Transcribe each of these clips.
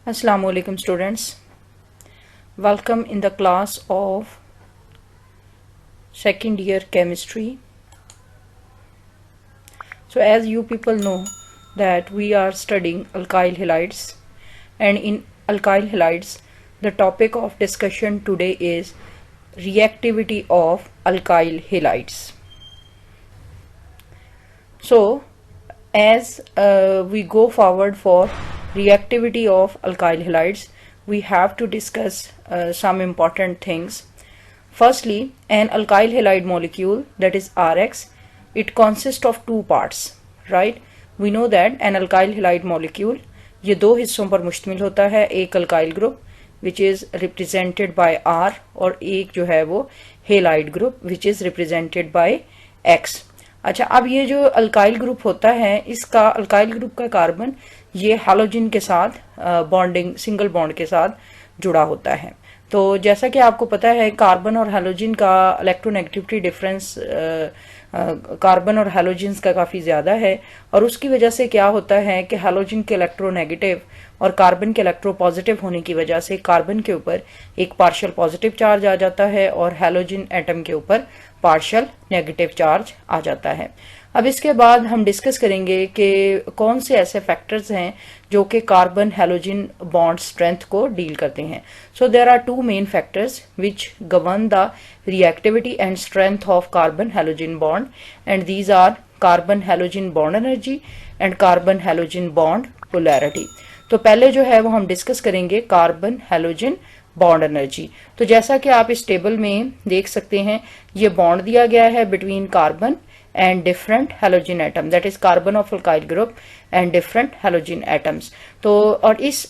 Assalamu alaikum students. Welcome in the class of second year chemistry. So as you people know that we are studying alkyl halides, and in alkyl halides the topic of discussion today is reactivity of alkyl halides. So as we go forward for reactivity of alkyl halides, we have to discuss some important things. Firstly, an alkyl halide molecule, that is Rx, it consists of two parts, right? We know that an alkyl halide molecule ये दो हिस्सों पर मुश्तमिल होता है, एक alkyl group which is represented by R और एक जो है वो halide group which is represented by X. अच्छा, अब ये जो अल्काइल ग्रुप होता है, इसका अल्काइल ग्रुप का कार्बन ये हैलोजन के साथ बॉन्डिंग सिंगल बॉन्ड के साथ जुड़ा होता है. तो जैसा कि आपको पता है कार्बन और हैलोजन का इलेक्ट्रोनेगेटिविटी डिफरेंस कार्बन और हैलोजन्स का काफ़ी ज़्यादा है, और उसकी वजह से क्या होता है कि हैलोजन के इलेक्ट्रोनेगेटिव और कार्बन के इलेक्ट्रोपॉजिटिव होने की वजह से कार्बन के ऊपर एक पार्शियल पॉजिटिव चार्ज आ जाता है और हैलोजन एटम के ऊपर पार्शियल नेगेटिव चार्ज आ जाता है. अब इसके बाद हम डिस्कस करेंगे कि कौन से ऐसे फैक्टर्स हैं जो कि कार्बन हैलोजन बॉन्ड स्ट्रेंथ को डील करते हैं. So there are two main factors which govern the reactivity and strength of carbon halogen bond, and these are carbon halogen bond energy and carbon halogen bond polarity. तो पहले जो है वो हम discuss करेंगे कार्बन हैलोजन बॉन्ड एनर्जी. तो जैसा कि आप इस टेबल में देख सकते हैं, ये बॉन्ड दिया गया है between carbon and different halogen atom, that is carbon of alkyl group and different halogen atoms. तो और इस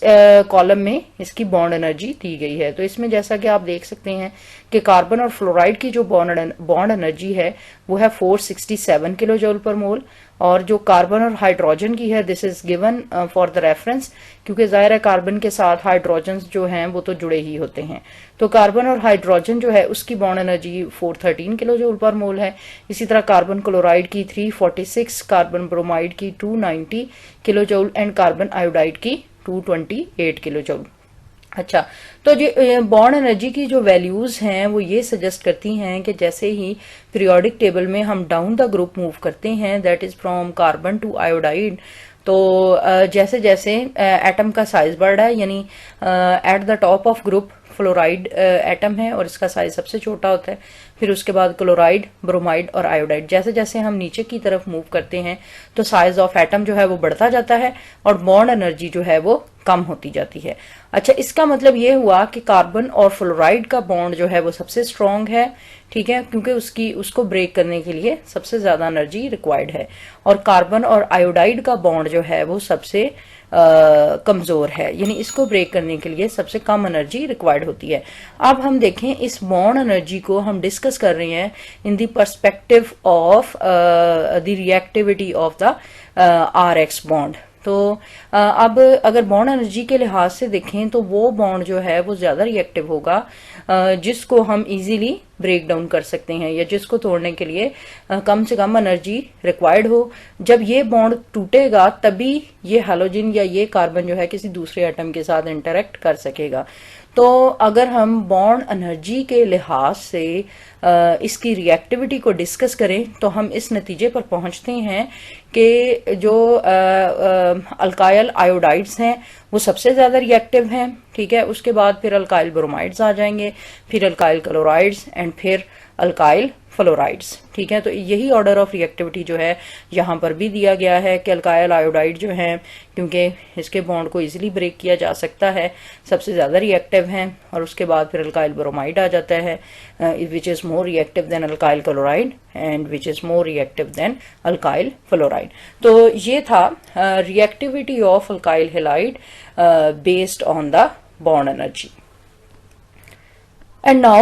कॉलम में इसकी बॉन्ड एनर्जी दी गई है. तो इसमें जैसा कि आप देख सकते हैं कि कार्बन और फ्लोराइड की जो बॉन्ड एनर्जी है वो है 467 किलो जूल पर मोल, और जो कार्बन और हाइड्रोजन की है this is given for the reference, क्योंकि जाहिर है कार्बन के साथ हाइड्रोजन जो हैं वो तो जुड़े ही होते हैं. तो कार्बन और हाइड्रोजन जो है उसकी बॉन्ड एनर्जी 413 किलो जूल पर मोल है. इसी तरह कार्बन क्लोराइड की 346, कार्बन ब्रोमाइड की 290 kilo joule and carbon iodide की 228 किलो जूल. अच्छा, तो जो बॉन्ड एनर्जी की जो वैल्यूज हैं वो ये सजेस्ट करती हैं कि जैसे ही पीरियोडिक टेबल में हम डाउन द ग्रुप मूव करते हैं, that is from carbon to iodide, तो जैसे जैसे एटम का साइज बढ़ रहा है, यानी at the top of group fluoride atom है और इसका साइज सबसे छोटा होता है, फिर उसके बाद क्लोराइड, ब्रोमाइड और आयोडाइड. जैसे जैसे हम नीचे की तरफ मूव करते हैं तो साइज ऑफ एटम जो है वो बढ़ता जाता है और बॉन्ड एनर्जी जो है वो कम होती जाती है. अच्छा, इसका मतलब ये हुआ कि कार्बन और फ्लोराइड का बॉन्ड जो है वो सबसे स्ट्रांग है, ठीक है, क्योंकि उसको ब्रेक करने के लिए सबसे ज्यादा एनर्जी रिक्वायर्ड है, और कार्बन और आयोडाइड का बॉन्ड जो है वो सबसे कमजोर है, यानी इसको ब्रेक करने के लिए सबसे कम एनर्जी रिक्वायर्ड होती है. अब हम देखें इस बॉन्ड एनर्जी को हम डिस्कस कर रहे हैं in the perspective of the reactivity of the RX bond. तो अब अगर बॉन्ड एनर्जी के लिहाज से देखें तो वो बॉन्ड जो है वो ज्यादा रिएक्टिव होगा जिसको हम इजीली ब्रेक डाउन कर सकते हैं, या जिसको तोड़ने के लिए कम से कम एनर्जी रिक्वायर्ड हो. जब ये बॉन्ड टूटेगा तभी ये हैलोजन या ये कार्बन जो है किसी दूसरे एटम के साथ इंटरेक्ट कर सकेगा. तो अगर हम बॉन्ड एनर्जी के लिहाज से इसकी रिएक्टिविटी को डिस्कस करें तो हम इस नतीजे पर पहुंचते हैं कि जो अल्काइल आयोडाइड्स हैं वो सबसे ज्यादा रिएक्टिव हैं, ठीक है. उसके बाद फिर अल्काइल ब्रोमाइड्स आ जाएंगे, फिर अल्काइल क्लोराइड्स एंड फिर अल्काइल फ्लोराइड्स, ठीक है. तो यही ऑर्डर ऑफ रिएक्टिविटी जो है यहाँ पर भी दिया गया है कि अल्काइल आयोडाइड जो है, क्योंकि इसके बॉन्ड को इजीली ब्रेक किया जा सकता है, सबसे ज्यादा रिएक्टिव हैं, और उसके बाद फिर अल्काइल ब्रोमाइड आ जाता है which is more reactive than alkyl chloride and which is more reactive than alkyl fluoride. तो ये था reactivity of alkyl halide based on the bond energy. And now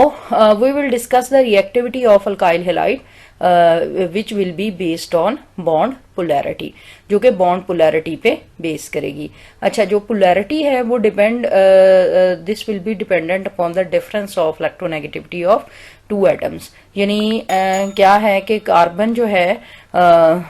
we will discuss the reactivity of alkyl halide which will be based on bond polarity, जो कि bond polarity पे base करेगी। अच्छा, जो polarity है वो this will be dependent upon the difference of electronegativity of two atoms. यानी क्या है कि कार्बन जो है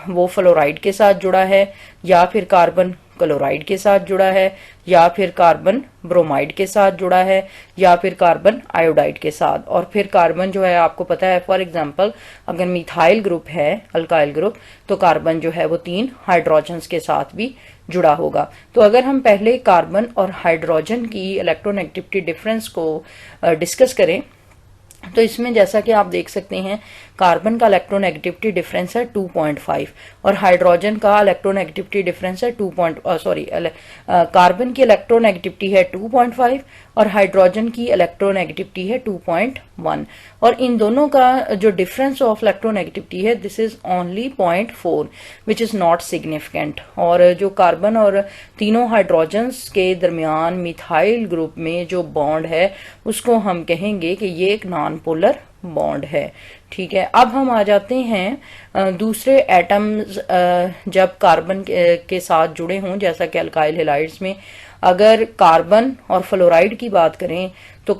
वो फ्लोराइड के साथ जुड़ा है, या फिर कार्बन क्लोराइड के साथ जुड़ा है, या फिर कार्बन ब्रोमाइड के साथ जुड़ा है, या फिर कार्बन आयोडाइड के साथ। और फिर कार्बन जो है आपको पता है, फॉर एग्जांपल अगर मिथाइल ग्रुप है, अल्काइल ग्रुप, तो कार्बन जो है वो 3 हाइड्रोजन्स के साथ भी जुड़ा होगा। तो अगर हम पहले कार्बन और हाइड्रोजन की इलेक्ट्रोनेगेटिविटी डिफरेंस को डिस्कस करें, तो इसमें जैसा कि आप देख सकते हैं कार्बन का इलेक्ट्रोनेगेटिविटी डिफरेंस है 2.5 और हाइड्रोजन का इलेक्ट्रोनेगेटिविटी डिफरेंस है कार्बन की इलेक्ट्रोनेगेटिविटी है 2.5 और हाइड्रोजन की इलेक्ट्रोनेगेटिविटी है 2.1। और इन दोनों का जो डिफरेंस ऑफ इलेक्ट्रोनेगेटिविटी है this is only 0.4 which is not significant. और जो कार्बन और तीनों हाइड्रोजन्स के दरमियान मिथाइल ग्रुप में जो बॉन्ड है उसको हम कहेंगे कि ये एक नॉन पोलर बॉन्ड है। ठीक है, अब हम आ जाते हैं दूसरे एटम्स जब कार्बन के साथ जुड़े हों, जैसा कि अल्काइल हैलाइड्स में अगर कार्बन और फ्लोराइड की बात करें तो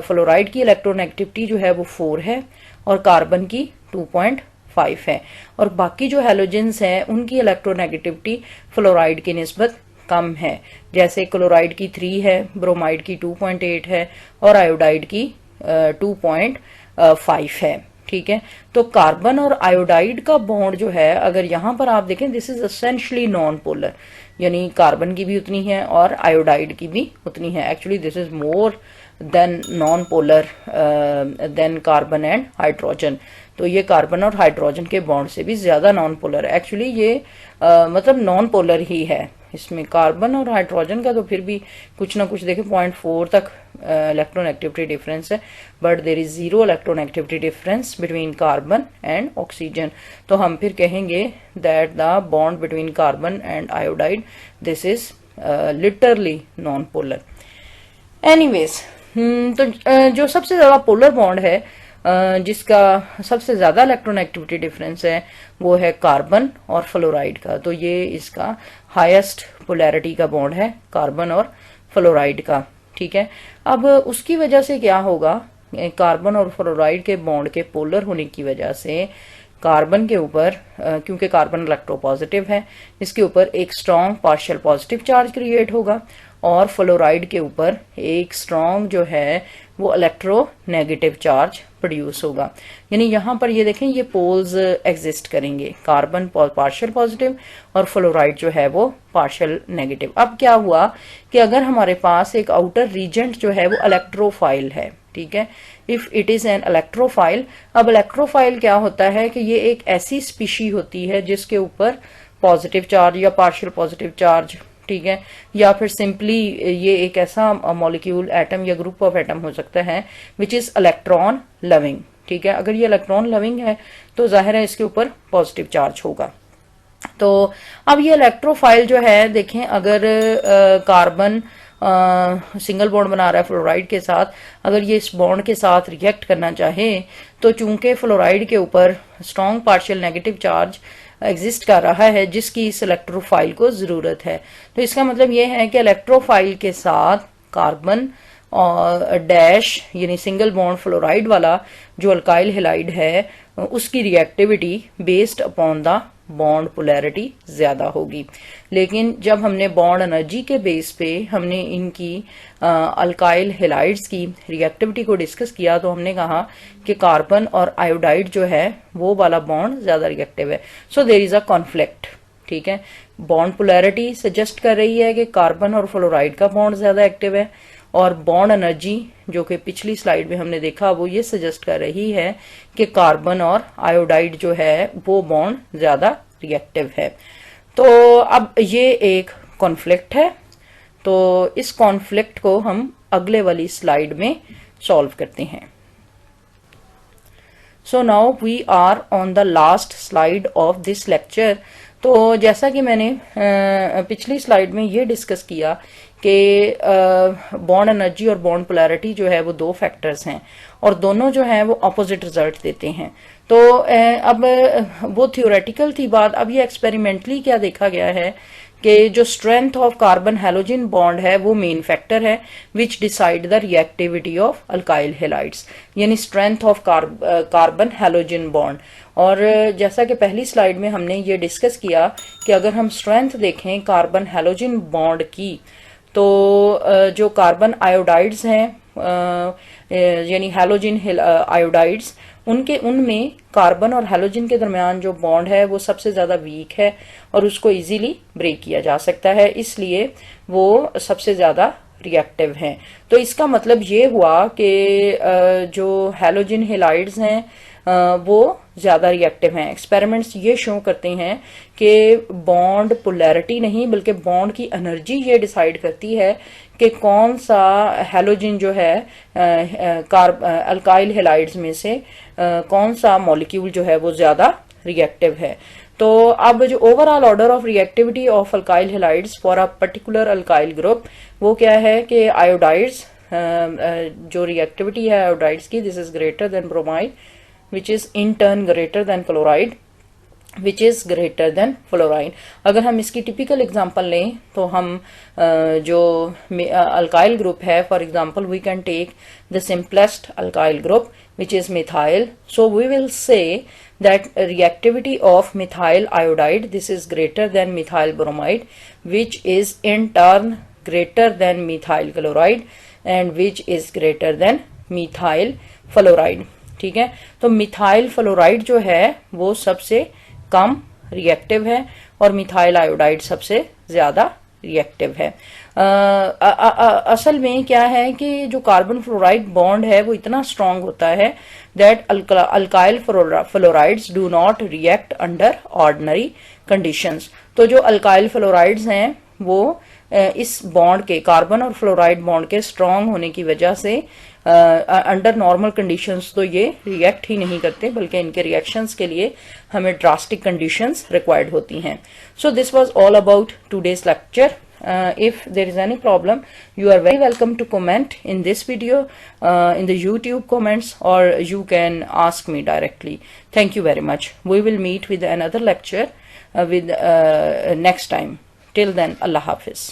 फ्लोराइड की इलेक्ट्रोनेगेटिविटी जो है वो 4 है और कार्बन की 2.5 है। और बाकी जो हैलोजेंस हैं उनकी इलेक्ट्रोनेगेटिविटी फ्लोराइड की निस्बत कम है, जैसे क्लोराइड की 3 है, ब्रोमाइड की 2.8 है और आयोडाइड की 2.5 है। ठीक है, तो कार्बन और आयोडाइड का बॉन्ड जो है अगर यहां पर आप देखें this is essentially non polar, यानी कार्बन की भी उतनी है और आयोडाइड की भी उतनी है। Actually this is more than non polar than carbon and hydrogen. तो ये कार्बन और हाइड्रोजन के बॉन्ड से भी ज्यादा नॉन पोलर है। एक्चुअली ये मतलब नॉन पोलर ही है। इसमें कार्बन और हाइड्रोजन का तो फिर भी कुछ ना कुछ देखें 0.4 तक इलेक्ट्रोनेगेटिविटी डिफरेंस है, but there is 0 electronegativity difference between carbon and oxygen. तो हम फिर कहेंगे that the bond between carbon and iodide this is literally non polar. Anyways, तो जो सबसे ज्यादा पोलर बॉन्ड है जिसका सबसे ज्यादा इलेक्ट्रोनेगेटिविटी डिफरेंस है वो है कार्बन और फ्लोराइड का। तो ये इसका हाईएस्ट पोलैरिटी का बॉन्ड है कार्बन और फ्लोराइड का। ठीक है, अब उसकी वजह से क्या होगा, कार्बन और फ्लोराइड के बॉन्ड के पोलर होने की वजह से कार्बन के ऊपर क्योंकि कार्बन इलेक्ट्रोपॉजिटिव है इसके ऊपर एक strong partial positive charge create होगा और फ्लोराइड के ऊपर एक स्ट्रॉन्ग जो है वो इलेक्ट्रोनेगेटिव चार्ज प्रोड्यूस होगा। यानी यहां पर ये देखें ये पोल्स एग्जिस्ट करेंगे, कार्बन पार्शियल पॉजिटिव और फ्लोराइड जो है वो पार्शियल नेगेटिव। अब क्या हुआ कि अगर हमारे पास एक आउटर रीजेंट जो है वो इलेक्ट्रोफाइल है, ठीक है, if it is an electrophile. अब इलेक्ट्रोफाइल क्या होता है कि ये एक ऐसी स्पीशी होती है जिसके ऊपर पॉजिटिव चार्ज या पार्शियल पॉजिटिव चार्ज, ठीक है, या फिर सिंपली ये एक ऐसा मॉलिक्यूल एटम या ग्रुप ऑफ एटम हो सकता है विच इज इलेक्ट्रॉन लविंग। ठीक है, अगर ये इलेक्ट्रॉन लविंग है तो जाहिर है इसके ऊपर पॉजिटिव चार्ज होगा। तो अब ये इलेक्ट्रोफाइल जो है देखें, अगर कार्बन सिंगल बॉन्ड बना रहा है फ्लोराइड के साथ, अगर ये इस बॉन्ड के साथ रिएक्ट करना चाहे तो चूंकि फ्लोराइड के ऊपर strong partial negative charge exist कर रहा है जिसकी इस इलेक्ट्रोफाइल को जरूरत है, तो इसका मतलब ये है कि इलेक्ट्रोफाइल के साथ कार्बन और डैश यानी सिंगल बॉन्ड फ्लोराइड वाला जो अल्काइल हैलाइड है उसकी reactivity based upon the bond polarity ज्यादा होगी। लेकिन जब हमने बॉन्ड एनर्जी के बेस पे हमने इनकी अल्काइल हैलाइड्स की रिएक्टिविटी को डिस्कस किया तो हमने कहा कि कार्बन और आयोडाइड जो है वो वाला बॉन्ड ज्यादा रिएक्टिव है। So there is a conflict. ठीक है, बॉन्ड पोलैरिटी सजेस्ट कर रही है कि कार्बन और फ्लोराइड का बॉन्ड ज्यादा एक्टिव है और बॉन्ड एनर्जी जो कि पिछली स्लाइड में हमने देखा वो ये सजेस्ट कर रही है कि कार्बन और आयोडाइड जो है वो बॉन्ड ज्यादा रिएक्टिव है। तो अब ये एक कॉन्फ्लिक्ट है, तो इस कॉन्फ्लिक्ट को हम अगले वाली स्लाइड में सॉल्व करते हैं। So now we are on the last slide of this lecture. तो जैसा कि मैंने पिछली स्लाइड में ये डिस्कस किया कि बॉन्ड एनर्जी और बॉन्ड पोलैरिटी जो है वो दो फैक्टर्स हैं और दोनों जो हैं वो अपोजिट रिजल्ट देते हैं। तो अब वो थियोरेटिकल थी बात। अब ये एक्सपेरिमेंटली क्या देखा गया है कि जो strength of carbon halogen bond है वो मेन फैक्टर है which decide the reactivity of alkyl halides, यानी strength of carbon halogen bond. और जैसा कि पहली स्लाइड में हमने ये डिस्कस किया कि अगर हम स्ट्रेंथ देखें कार्बन हैलोजन बॉन्ड की, तो जो कार्बन आयोडाइड्स हैं यानी हैलोजन आयोडाइड्स, उनमें कार्बन और हैलोजन के दरमियान जो बॉन्ड है वो सबसे ज़्यादा वीक है और उसको इजीली ब्रेक किया जा सकता है, इसलिए वो सबसे ज़्यादा रिएक्टिव हैं। तो इसका मतलब ये हुआ कि जो हैलोजन हैलाइड्स हैं वो ज़्यादा रिएक्टिव हैं। एक्सपेरिमेंट्स ये शो करते हैं कि बॉन्ड पोलैरिटी नहीं बल्कि बॉन्ड की एनर्जी ये डिसाइड करती है कि कौन सा हैलोजन जो है अल्काइल हैलाइड्स में से कौन सा मॉलिक्यूल जो है वो ज़्यादा रिएक्टिव है। तो अब जो overall order of reactivity of alkyl halides for a particular alkyl group वो क्या है कि आयोडाइड्स जो रिएक्टिविटी है आयोडाइड्स की, this is greater than bromide which is in turn greater than chloride which is greater than fluoride। अगर हम इसकी टिपिकल एग्जांपल लें तो हम जो अल्काइल ग्रुप है, for example we can take the simplest alkyl group which is methyl, so we will say that reactivity of methyl iodide, this is greater than methyl bromide which is in turn greater than methyl chloride and which is greater than methyl fluoride। ठीक है, तो methyl fluoride जो है वो सबसे कम reactive है और methyl iodide सबसे ज्यादा रिएक्टिव है। असल में क्या है कि जो कार्बन फ्लोराइड बॉन्ड है वो इतना स्ट्रांग होता है that alkyl fluorides do not react under ordinary conditions. तो जो अल्काइल फ्लोराइड्स हैं वो इस बॉन्ड के, कार्बन और फ्लोराइड बॉन्ड के स्ट्रांग होने की वजह से अंडर नॉर्मल कंडीशंस तो ये रिएक्ट ही नहीं करते, बल्कि इनके रिएक्शंस के लिए हमें ड्रास्टिक कंडीशंस रिक्वायर्ड होती हैं। So this was all about today's lecture. If there is any problem, you are very welcome to comment in this video in the YouTube comments, or you can ask me directly. Thank you very much. We will meet with another lecture with next time. Till then, Allah Hafiz.